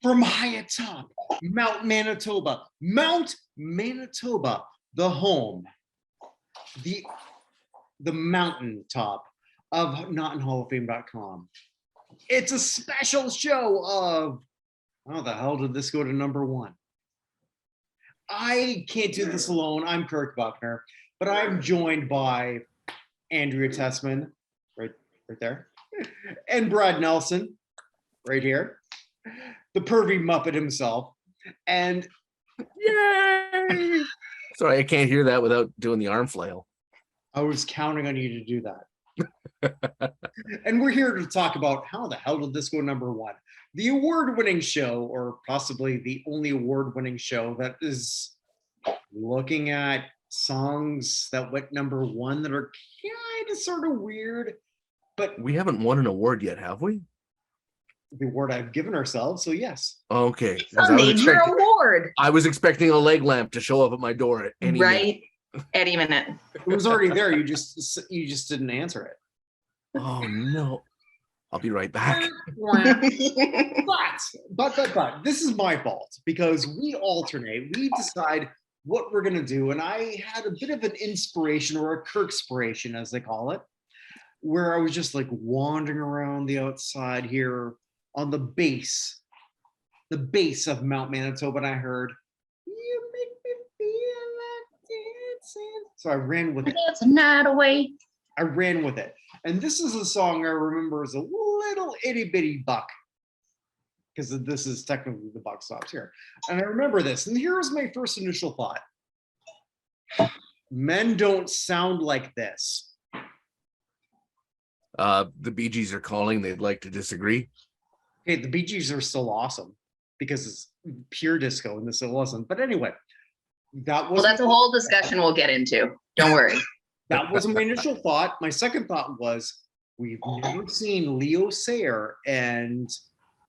from high atop Mount Manitoba. Mount Manitoba, the home, the mountaintop of NotInHallOfFame.com. It's a special show of how the hell did this go to number one? I can't do this alone. I'm Kirk Buchner, but I'm joined by Andrea Tessmann, right there, and Brad Nelson, right here, the pervy Muppet himself, and yay! Sorry, I can't hear that without doing the arm flail. I was counting on you to do that. And we're here to talk about how the hell did this go number one? The award-winning show, or possibly the only award-winning show that is looking at songs that went number one that are kind of sort of weird, but we haven't won an award yet, have we? The award I've given ourselves, so yes. Okay. Name your award. I was expecting a leg lamp to show up at my door at any minute. Any minute. It was already there. You just didn't answer it. Oh no. I'll be right back. But this is my fault because we alternate. We decide what we're gonna do, and I had a bit of an inspiration, or a Kirkspiration, as they call it, where I was just like wandering around the outside here on the base of Mount Manitoba, and I heard, "You make me feel like dancing." So I ran with it. Dance the night away. I ran with it. And this is a song I remember as a little itty bitty buck, because this is technically the buck stops here. And I remember this. And here's my first initial thought. Men don't sound like this. The Bee Gees are calling. They'd like to disagree. Okay, the Bee Gees are still awesome because it's pure disco and this still wasn't. But anyway, well, that's a whole discussion we'll get into. Don't worry. That wasn't my initial thought. My second thought was, we've never seen Leo Sayer and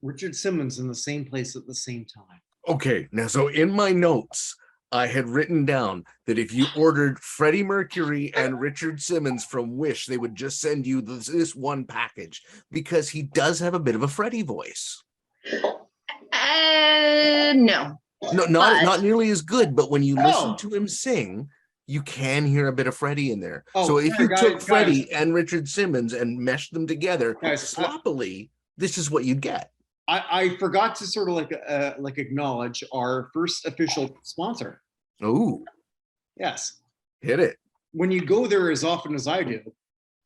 Richard Simmons in the same place at the same time. Okay, now so in my notes, I had written down that if you ordered Freddie Mercury and Richard Simmons from Wish, they would just send you this one package, because he does have a bit of a Freddie voice. No. No, not nearly as good, but when you listen to him sing, you can hear a bit of Freddie in there. So if you took Freddie and Richard Simmons and meshed them together sloppily, this is what you'd get. I forgot to sort of like acknowledge our first official sponsor. Oh, yes, hit it. When you go there as often as I do,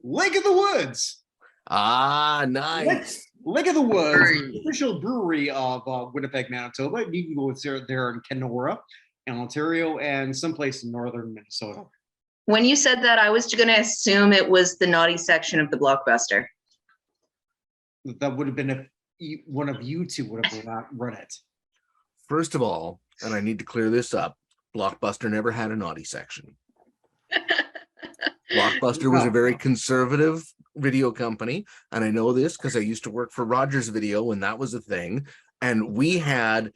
Lake of the Woods. Ah, nice. Lake of the Woods, official brewery of Winnipeg, Manitoba. You can go there in Kenora, in Ontario, and someplace in northern Minnesota. When you said that, I was going to assume it was the naughty section of the Blockbuster. That would have been if one of you two would have run it. First of all, and I need to clear this up, Blockbuster never had a naughty section. Blockbuster was a very conservative video company, and I know this because I used to work for Rogers Video when that was a thing, and we had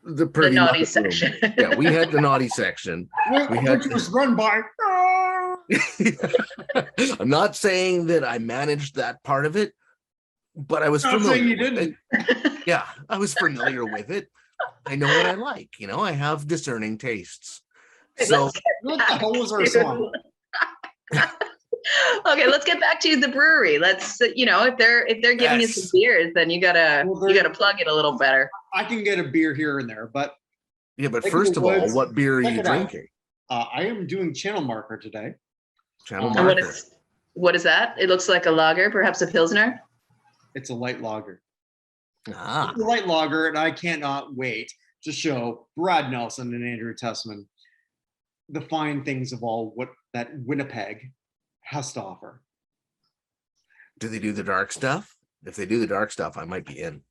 the naughty section. Yeah, we had the naughty section. Which was run by. I'm not saying that I managed that part of it, but I was familiar. Saying you didn't. Yeah, I was familiar with it. I know what I like. I have discerning tastes. So what the hell was our song? Okay, let's get back to the brewery. Let's, if they're giving you some beers, then you gotta plug it a little better. I can get a beer here and there, but but first of all, what beer are you drinking? I am doing Channel Marker today. Channel Marker. What is that? It looks like a lager, perhaps a Pilsner. It's a light lager. It's a light lager, and I cannot wait to show Brad Nelson and Andrea Tessmann the fine things of all what that Winnipeg has to offer. Do they do the dark stuff? If they do the dark stuff, I might be in.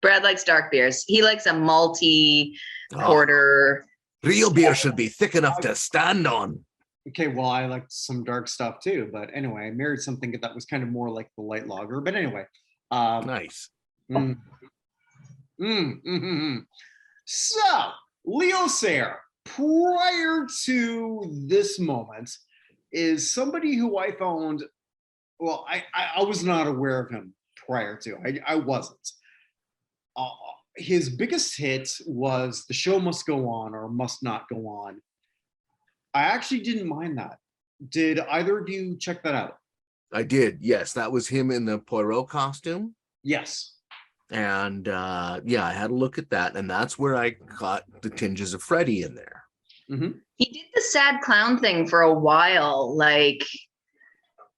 Brad likes dark beers. He likes a malty porter. Real beer should be thick enough to stand on. Okay, well, I like some dark stuff too, but anyway, I married something that was kind of more like the light lager. But anyway, nice. So, Leo Sayer, prior to this moment, is somebody who I found. Well, I was not aware of him prior to. I wasn't. his biggest hit was "The Show Must Go On" or "Must Not Go On." I actually didn't mind that. Did either of you check that out? I did. Yes, that was him in the Poirot costume. Yes. And yeah, I had a look at that, and that's where I got the tinges of Freddy in there. Mm-hmm. He did the sad clown thing for a while. Like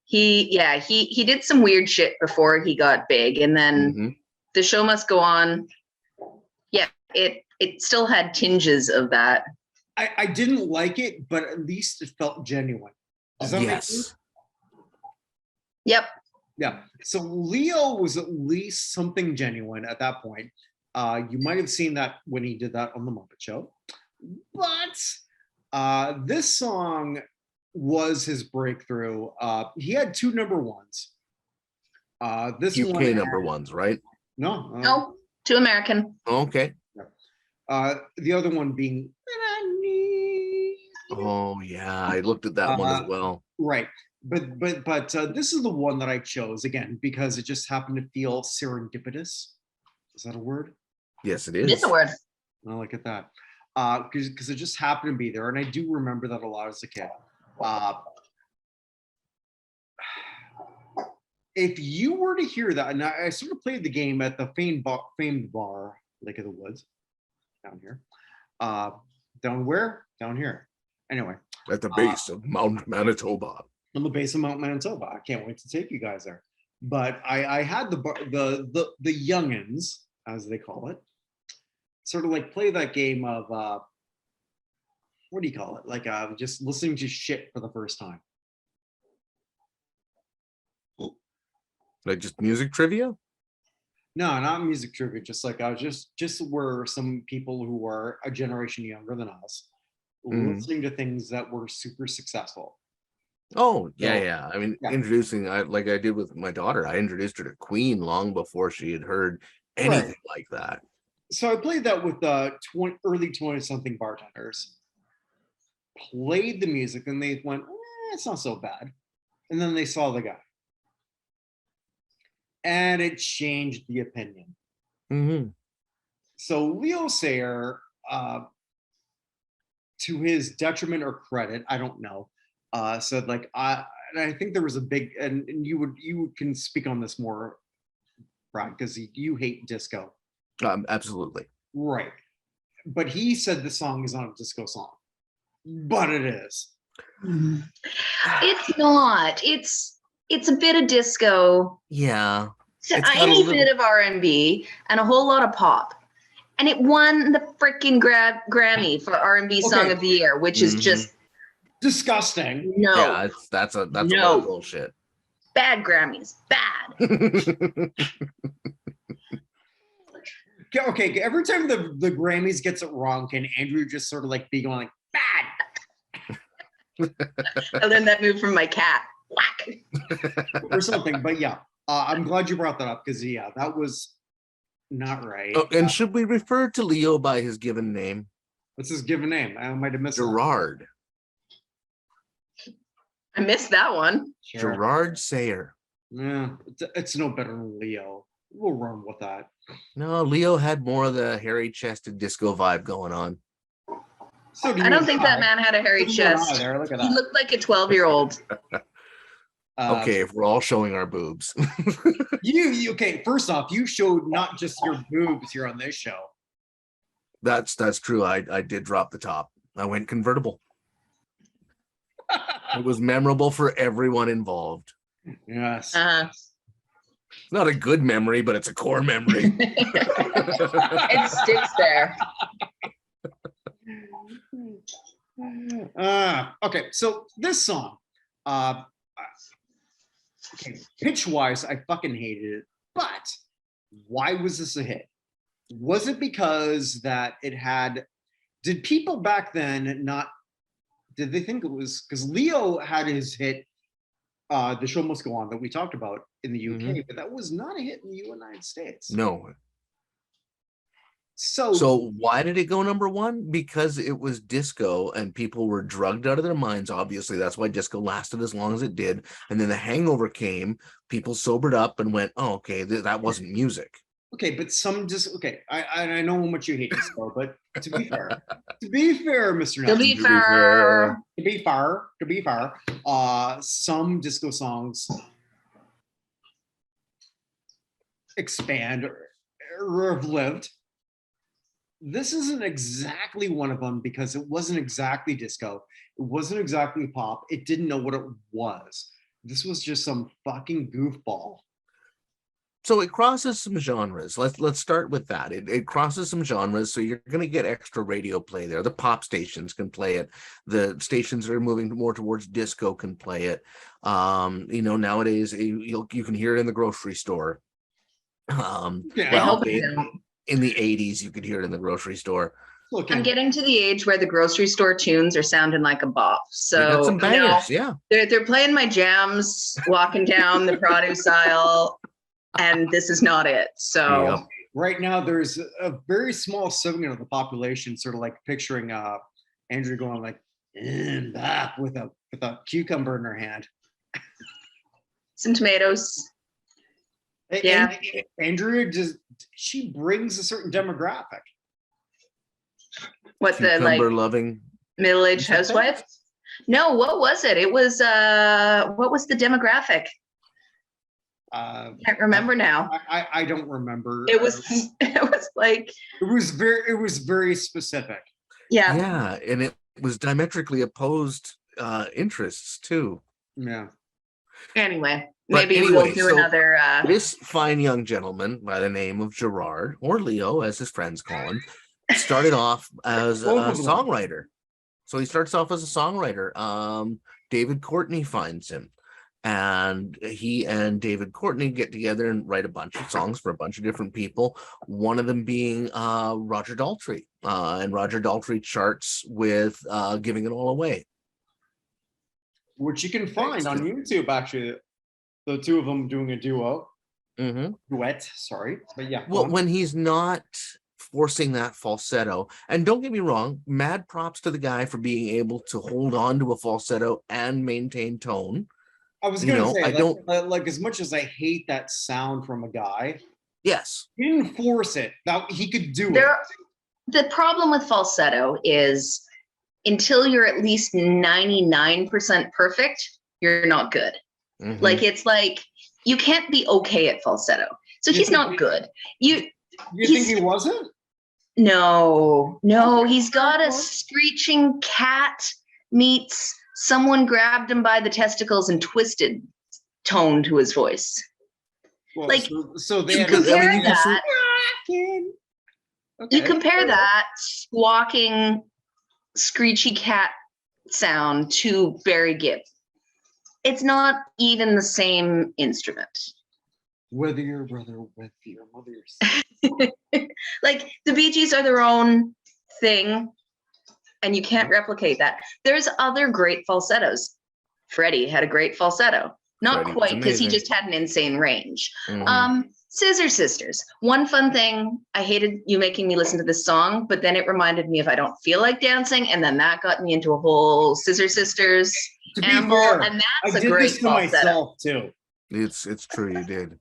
he did some weird shit before he got big, and then The Show Must Go On. Yeah, it still had tinges of that. I didn't like it, but at least it felt genuine. Does that make sense? Yep. Yeah. So Leo was at least something genuine at that point. You might have seen that when he did that on the Muppet Show. But this song was his breakthrough. He had 2 number ones. This UK one number ones, right? No. 2 American. Okay. The other one being. Oh yeah, I looked at that one as well. Right. But this is the one that I chose again because it just happened to feel serendipitous. Is that a word? Yes, it is. It's a word. Oh, look at that. Because it just happened to be there, and I do remember that a lot as a kid. If you were to hear that, and I sort of played the game at the famed bar, Lake of the Woods, down here. Down where? Down here. Anyway. At the base of Mount Manitoba. On the base of Mount Manitoba. I can't wait to take you guys there. But I had the youngins, as they call it, sort of like play that game of what do you call it? Like just listening to shit for the first time. Like just music trivia? No, not music trivia. Just like I was just where some people who are a generation younger than us listening to things that were super successful. Oh, yeah. I mean, introducing, like I did with my daughter, I introduced her to Queen long before she had heard anything like that. So I played that with early 20-something bartenders. Played the music, and they went, it's not so bad. And then they saw the guy. And it changed the opinion. So Leo Sayer, to his detriment or credit, I don't know, said like I think there was a big, and you can speak on this more, Brad, because you hate disco. Absolutely. Right. But he said the song is not a disco song, but it is. It's not. It's a bit of disco. Yeah. It's a tiny bit of R&B and a whole lot of pop. And it won the freaking Grammy for R&B Song of the Year, which is just disgusting. No. Yeah, that's a lot of bullshit. Bad Grammys. Bad. Okay, every time the Grammys gets it wrong, can Andrew just sort of like be going like, bad? I learned that move from my cat. Whack. Or something, but yeah. I'm glad you brought that up because that was not right. Oh, and should we refer to Leo by his given name? What's his given name? I might have missed Gerard. I missed that one. Sure. Gerard Sayer. Yeah, it's no better than Leo. We'll run with that. No, Leo had more of the hairy-chested disco vibe going on. So I don't think that man had a hairy chest. He looked like a 12-year-old. Okay, if we're all showing our boobs. you okay, first off, you showed not just your boobs here on this show. That's true. I did drop the top. I went convertible. It was memorable for everyone involved. Yes. It's not a good memory, but it's a core memory. It sticks there. Okay, so this song, okay, pitch-wise, I fucking hated it, but why was this a hit? Was it because that it had, did people back then not, did they think it was, because Leo had his hit, The Show Must Go On, that we talked about in the UK, but that was not a hit in the United States. No. So why did it go number one? Because it was disco and people were drugged out of their minds. Obviously, that's why disco lasted as long as it did. And then the hangover came, people sobered up and went, oh, okay, that wasn't music. okay, but some just okay. I know how much you hate disco, but to be fair, Mr. To Nelson, be fair, to be fair, some disco songs expand or have lived. This isn't exactly one of them because it wasn't exactly disco. It wasn't exactly pop. It didn't know what it was. This was just some fucking goofball. So it crosses some genres. Let's start with that. It crosses some genres, so you're going to get extra radio play there. The pop stations can play it. The stations that are moving more towards disco can play it. Nowadays you can hear it in the grocery store. I hope I don't. In the 80s, you could hear it in the grocery store. I'm getting to the age where the grocery store tunes are sounding like a bop. So you got some bangers, yeah. They're playing my jams, walking down the produce aisle, and this is not it. So right now, there's a very small segment of the population sort of like picturing Andrea going like in back with a cucumber in her hand. Some tomatoes. Yeah, Andrea she brings a certain demographic. What the like loving middle-aged housewife? No, what was it? It was what was the demographic? Can't remember now. I don't remember. It was like it was very specific. Yeah, and it was diametrically opposed interests too. Yeah. Anyway, we'll do another. This fine young gentleman by the name of Gerard, or Leo, as his friends call him, started off as a songwriter. So he starts off as a songwriter. David Courtney finds him. And he and David Courtney get together and write a bunch of songs for a bunch of different people. One of them being Roger Daltrey. And Roger Daltrey charts with Giving It All Away. Which you can find on YouTube, actually. The two of them doing a duet, sorry. But yeah. Well, when he's not forcing that falsetto, and don't get me wrong, mad props to the guy for being able to hold on to a falsetto and maintain tone. I was gonna say, I don't like as much as I hate that sound from a guy. Yes, he didn't force it. Now he could do it. The problem with falsetto is until you're at least 99% perfect, you're not good. Like it's like you can't be okay at falsetto. So he's not good. You think he wasn't? No, he's got a screeching cat meets someone grabbed him by the testicles and twisted tone to his voice. Well, like so they you compare that. You compare that squawking, screechy cat sound to Barry Gibb. It's not even the same instrument. Whether your brother, whether your mother's. Like the Bee Gees are their own thing, and you can't replicate that. There's other great falsettos. Freddie had a great falsetto. Not quite, because he just had an insane range. Scissor Sisters. One fun thing, I hated you making me listen to this song, but then it reminded me of I Don't Feel Like Dancing, and then that got me into a whole Scissor Sisters amble, and that's a great falsetto. Myself too. It's true, you did.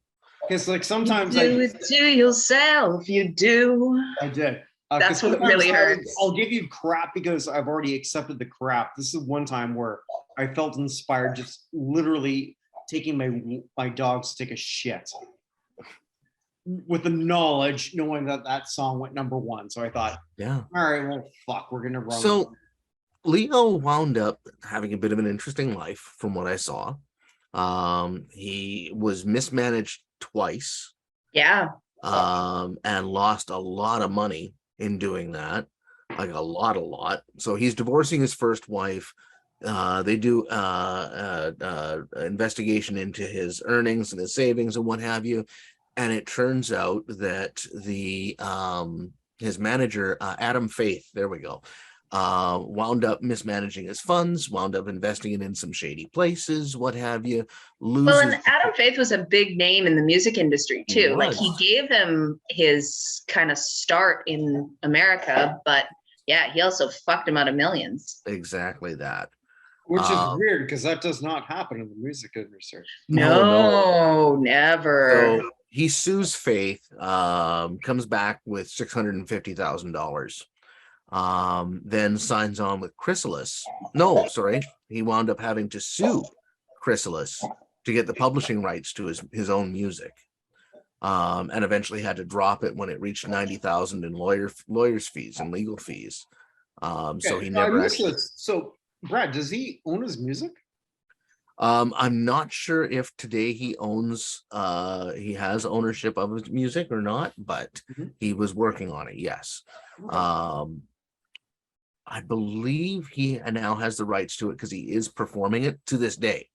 Because like sometimes you do it to yourself, you do. I did. That's what really hurts. I'll give you crap because I've already accepted the crap. This is one time where I felt inspired, just literally taking my dogs to take a shit with the knowledge, knowing that song went #1. So I thought, all right, well, fuck, we're gonna run. So Leo wound up having a bit of an interesting life, from what I saw. He was mismanaged twice. Yeah. And lost a lot of money in doing that, like a lot. So he's divorcing his first wife. They do investigation into his earnings and his savings and what have you, and it turns out that his manager, Adam Faith, there we go, wound up mismanaging his funds, wound up investing it in some shady places, what have you. Well, and Adam Faith was a big name in the music industry too. Like he gave him his kind of start in America, but yeah, he also fucked him out of millions. Exactly that. Which is weird because that does not happen in the music industry. No, never. So he sues Faith, comes back with $650,000, then signs on with Chrysalis. No, sorry, he wound up having to sue Chrysalis to get the publishing rights to his own music, and eventually had to drop it when it reached 90,000 in lawyers fees and legal fees. So he never actually. So Brad, does he own his music? I'm not sure if today he has ownership of his music or not, but he was working on it. Yes. I believe he now has the rights to it because he is performing it to this day.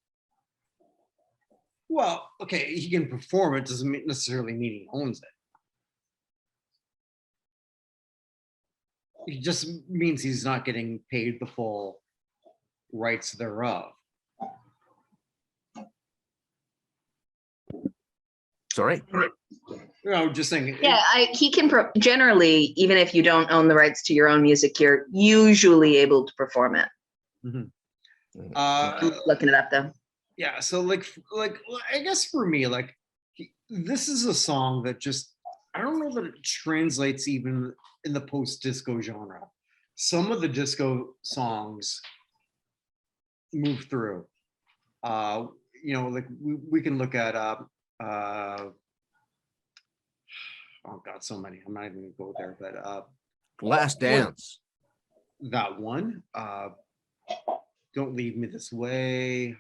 Well, okay, he can perform it, doesn't necessarily mean he owns it. It just means he's not getting paid the full rights thereof. Sorry. No, just saying. Yeah, he can generally, even if you don't own the rights to your own music, you're usually able to perform it. Looking it up though. Yeah, so like I guess for me, like this is a song that just, I don't know that it translates even in the post-disco genre. Some of the disco songs move through. Like we can look at oh god, so many. I'm not even gonna go there, but Last Dance. That one. Don't Leave Me This Way.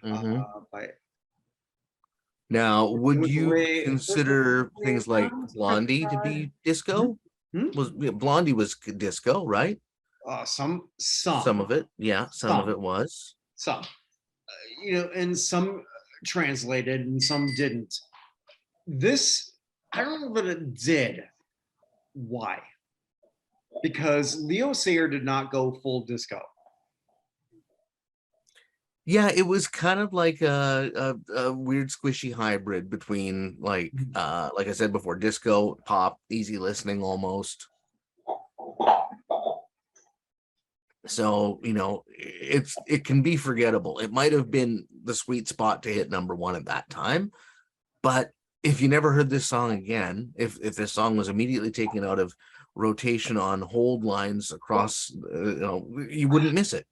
Now, would you consider things like Blondie to be disco? Blondie was disco, right? Some of it, yeah, some of it was. Some, and some translated and some didn't. This, I don't know that it did. Why? Because Leo Sayer did not go full disco. Yeah, it was kind of like a weird squishy hybrid between like I said before, disco, pop, easy listening almost. So, it can be forgettable. It might have been the sweet spot to hit number one at that time, but if you never heard this song again, if this song was immediately taken out of rotation on hold lines across, you wouldn't miss it.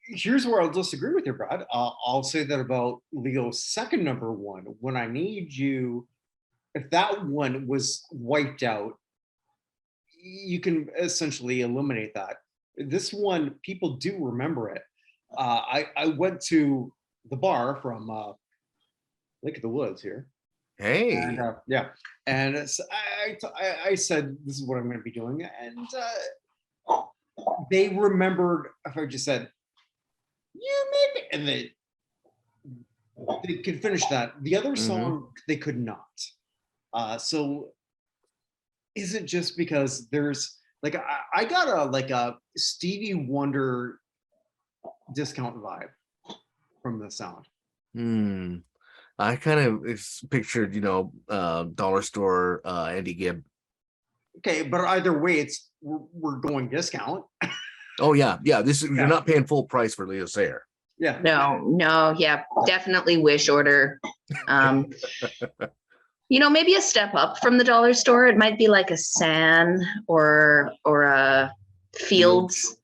Here's where I'll disagree with you, Brad. I'll say that about Leo's second number one, When I Need You. If that one was wiped out, you can essentially eliminate that. This one, people do remember it. I went to the bar from Lake of the Woods here. Hey. And, yeah. And I said, this is what I'm going to be doing. And they remembered, if I just said, you made me, and they could finish that. The other song, they could not. So is it just because there's like, I got a Stevie Wonder discount vibe from the sound. I kind of pictured, dollar store Andy Gibb. Okay, but either way, we're going discount. Oh yeah. You're not paying full price for Leo Sayer. Yeah. No, yeah, definitely wish order. Maybe a step up from the dollar store. It might be like a San or a Fields.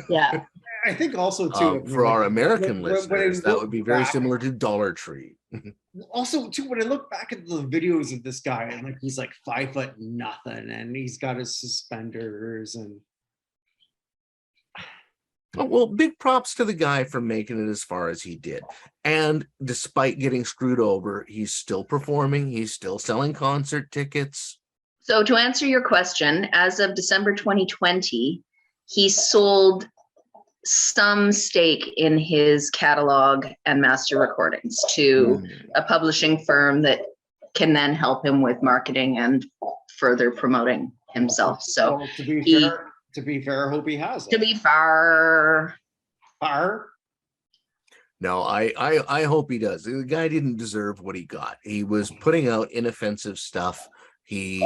Yeah. I think also too for our American listeners, that would be very similar to Dollar Tree. Also, too, when I look back at the videos of this guy, and like he's like 5'0" and he's got his suspenders and. Oh, well, big props to the guy for making it as far as he did. And despite getting screwed over, he's still performing. He's still selling concert tickets. So to answer your question, as of December 2020, he sold some stake in his catalog and master recordings to a publishing firm that can then help him with marketing and further promoting himself. So well, to be fair, I hope he has it. To be fair. No, I hope he does. The guy didn't deserve what he got. He was putting out inoffensive stuff. He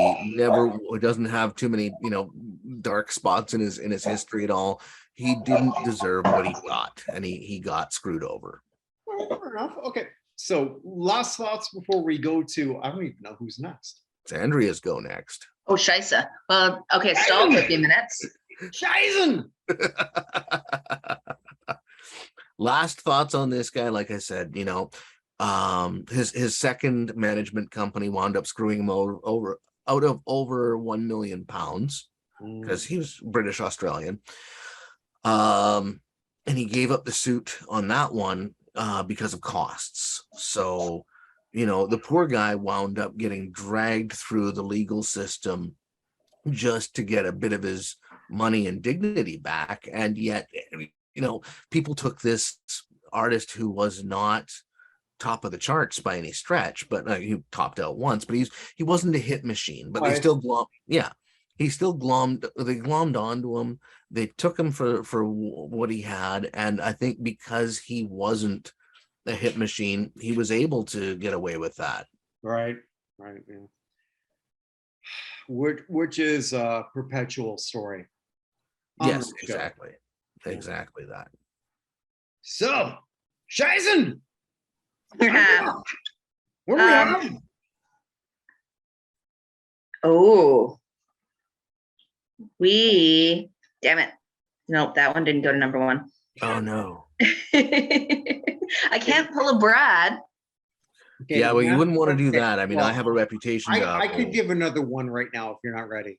doesn't have too many, dark spots in his history at all. He didn't deserve what he got, and he got screwed over. Well, fair enough. Okay. So last thoughts before we go to, I don't even know who's next. It's Andrea's go next. Oh, scheisse. Well, okay, stall for a few minutes. Scheisen! Last thoughts on this guy, like I said, his second management company wound up screwing him over out of over £1 million because he was British Australian. And he gave up the suit on that one because of costs. So, the poor guy wound up getting dragged through the legal system just to get a bit of his money and dignity back. And yet, people took this artist who was not top of the charts by any stretch, but he topped out once, but he wasn't a hit machine, but they still they glommed onto him. They took him for what he had. And I think because he wasn't a hit machine, he was able to get away with that. Right. Yeah. Which is a perpetual story. Yes, exactly. Exactly that. So, Scheisen! Yeah. What are we on? Oh. Damn it. Nope, that one didn't go to number one. Oh, no. I can't pull a Brad. Okay, yeah, well, you wouldn't want to do that. I mean, well, I have a reputation to I could uphold. give another one right now if you're not ready.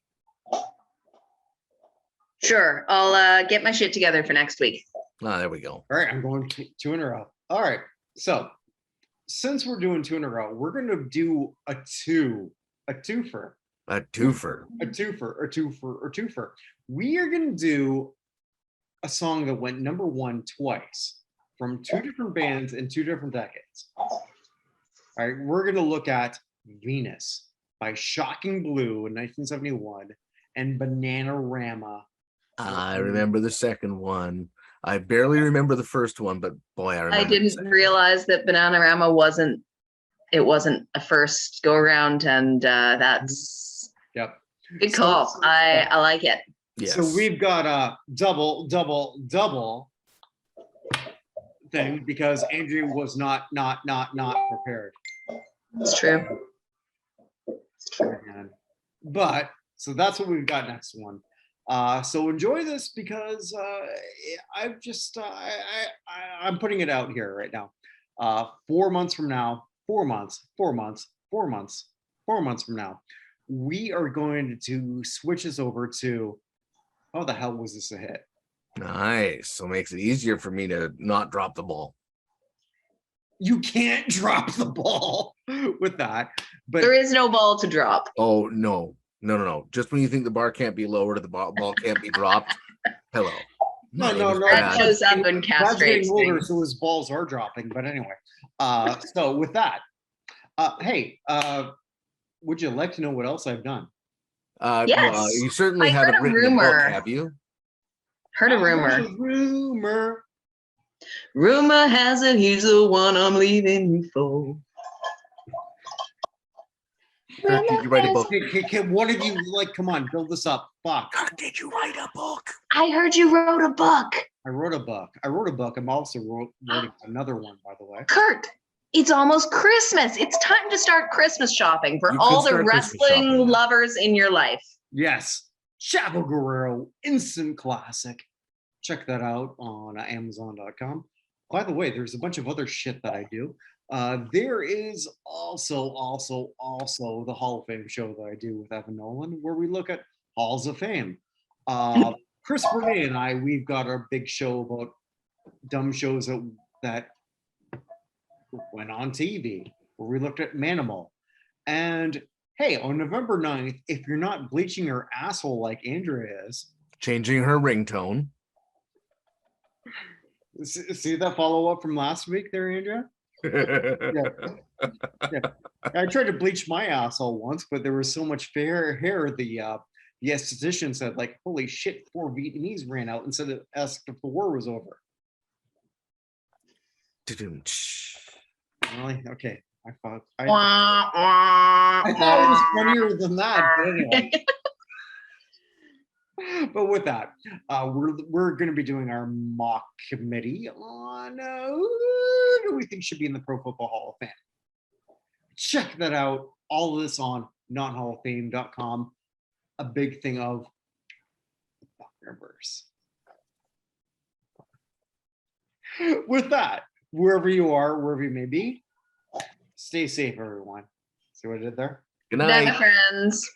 Sure, I'll get my shit together for next week. Oh, there we go. All right, I'm going two in a row. All right, so since we're doing two in a row, we're going to do a twofer. A twofer. We are going to do a song that went number one twice from two different bands in two different decades. All right, we're going to look at Venus by Shocking Blue in 1971 and Bananarama. I remember the second one. I barely remember the first one, but boy, I remember. I didn't realize that Bananarama wasn't a first go around, and that's good call. I like it. Yes. So we've got a double thing because Andrea was not prepared. It's true. But so that's what we've got next one. So enjoy this because I'm putting it out here right now. 4 months from now, 4 months from now, we are going to switch this over to, how the hell was this a hit? Nice. So it makes it easier for me to not drop the ball. You can't drop the ball with that. But there is no ball to drop. Oh, no. Just when you think the bar can't be lowered, the ball can't be dropped. Hello. No. That shows up and castrates getting older, things. so his balls are dropping. But anyway, so with that, hey, would you like to know what else I've done? Yes. You certainly I heard haven't a written a rumor. book, have you? Heard a rumor. Rumor has it he's the one I'm leaving you for. Kirk, did you write a book? Can one of you, come on, build this up? Fuck. Kirk, did you write a book? I heard you wrote a book. I wrote a book. I'm also writing another one, by the way. Kurt, it's almost Christmas. It's time to start Christmas shopping for all the wrestling lovers in your life. Yes. Chavo Guerrero, instant classic. Check that out on Amazon.com. By the way, there's a bunch of other shit that I do. There is also the Hall of Fame show that I do with Evan Nolan, where we look at Halls of Fame. Chris Bernay and I, we've got our big show about dumb shows that went on TV, where we looked at Manimal. And hey, on November 9th, if you're not bleaching your asshole like Andrea is, changing her ringtone. See that follow-up from last week there, Andrea? Yeah. I tried to bleach my asshole once, but there was so much fair hair. The esthetician said, holy shit, 4 Vietnamese ran out and said it asked if the war was over. Really? Okay. I thought it was funnier than that, but anyway. But with that, we're going to be doing our mock committee on do we think should be in the Pro Football Hall of Fame? Check that out. All of this on nothalloffame.com. A big thing of Buchnerverse. With that, wherever you are, wherever you may be, stay safe, everyone. See what I did there? Good Night, night. friends.